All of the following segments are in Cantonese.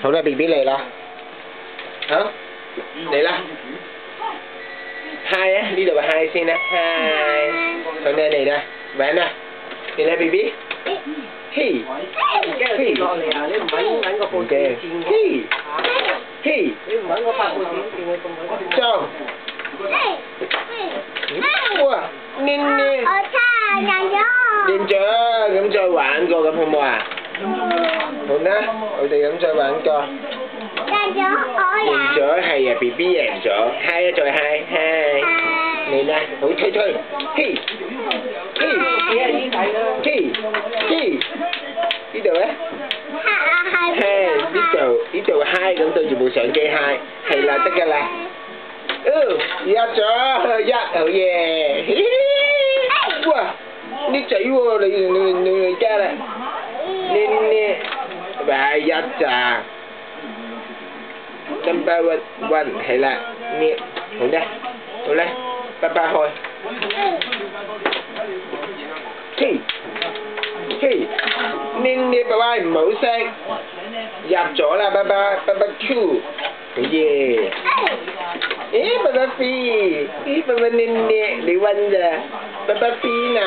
好啦 ，B B 嚟啦，好嚟啦 ，Hi 啊，呢度話 Hi 先啦 ，Hi， 好啦嚟啦，玩啦，嚟啦 B B， 嘿，跌落嚟啊！你唔揾個報紙墊嘿，嘿，你唔揾個發報紙墊佢咁走，哇，黏黏，練咗，咁再玩過咁好唔好啊？好啦，我哋咁再玩過。贏咗係啊 ，B B 贏咗 ，Hi 啊，再 Hi，Hi， 嚟啦，好推推，嘿，嘿，嘿，呢度咧，呢度 Hi 咁對住部相機 Hi， 係啦，得㗎啦，入咗，好嘢，哇，叻仔喎，你家啦，呢，咪一咋？ Number one 係啦，呢好咧，好咧，爸爸開。嘿，嘿，呢爸爸唔好識，入咗啦，爸爸 Q， 好嘢。咦，爸爸 B， 咦，爸爸呢，你溫咋？爸爸 B 嗱。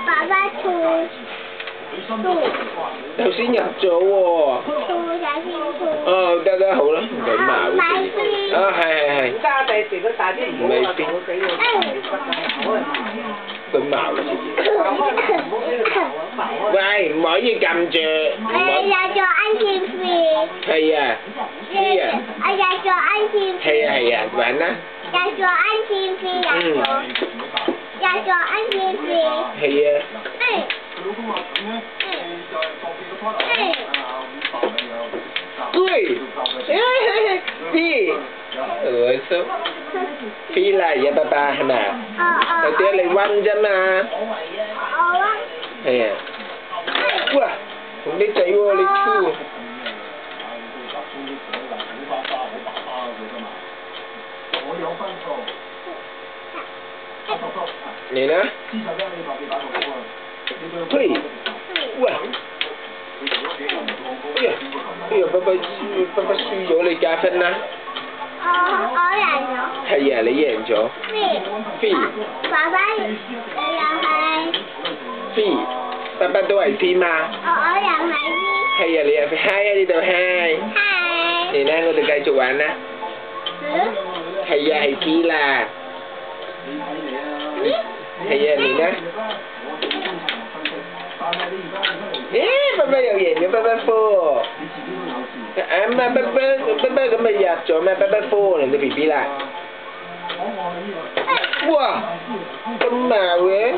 爸爸 Q。 頭先入咗喎。哦，得好啦，唔舉矛嘅。啊，係。揸第時都大啲唔好話我死我。舉矛嘅喂，唔可以撳住。係啊。係啊，玩啦。係啊。對，B， 數 B 啦，而家爸爸係咪啊？有啲嚟溫啫嘛。係啊。哇，好叻仔喎，你 Q。嚟啦。嘿，哇！哎呀，爸爸輸咗，你加分啦。我贏咗。係啊，你贏咗。飛。爸爸又係。飛，爸爸都係飛嘛。我又係飛。係啊，你又飛 Hi 啊呢度 Hi。Hi。嚟啦，我哋繼續玩啦。係啊，係飛啦。係啊，嚟啦。爸爸又贏咗，爸爸 four。唔係爸爸咁咪入咗咩？爸爸 four 嚟到 B B 啦。哇，咁矛嘅。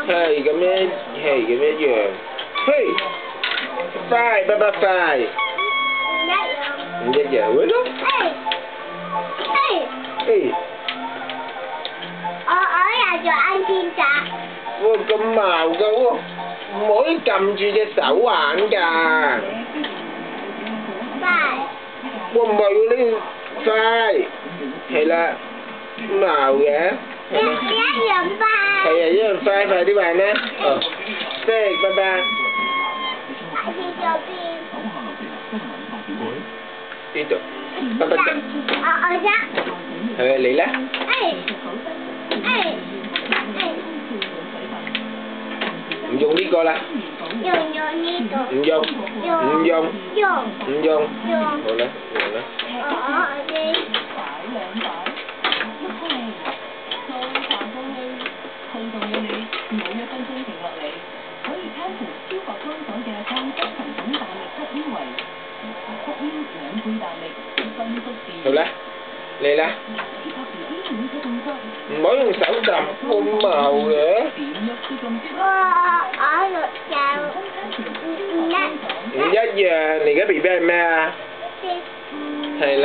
係咁樣，嘿，快，爸爸快。唔一樣喎咯。嘿。哇，咁矛㗎喎，唔可以撳住隻手玩㗎。快！哇，唔係喎，呢快，係啦，矛嘅，係啦。一樣快。係啊，一樣快，快啲玩啦。哦，識，拜拜。呢度，拜拜。我啫。係啊，嚟啦。唔用呢個啦。用呢個。唔用。好啦，用啦。好啦，嚟啦。唔可以用手撳，咁矛嘅。唔一樣，你而家 B B 係咩啊？係啦。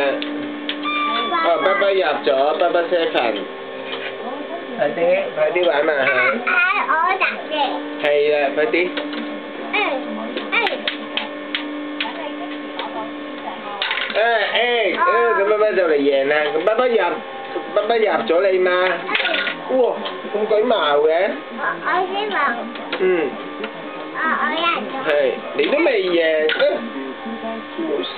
哦，爸爸入咗，爸爸 seven。快啲玩埋佢。係啦，快啲。咁爸爸就嚟贏啦，咁爸爸入咗你嘛？哇，咁鬼矛嘅。我先矛。係，你都未贏啊！冇心。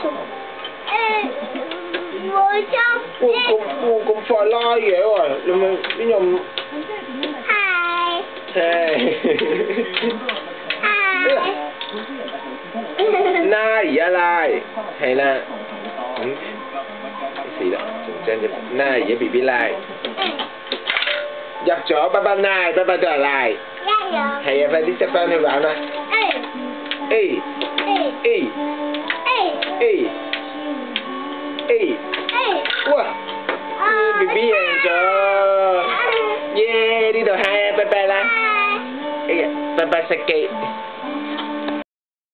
咁快拉嘅喎，你咪邊有唔？係。拉而家拉，係啦。死啦，仲將隻拉而家 BB 拉。入咗，爸爸拉，爸爸都係拉。係啊，快啲執翻去玩啦。A哇 ！BB 贏咗，耶！呢度係拜拜啦。哎呀，拜拜食機。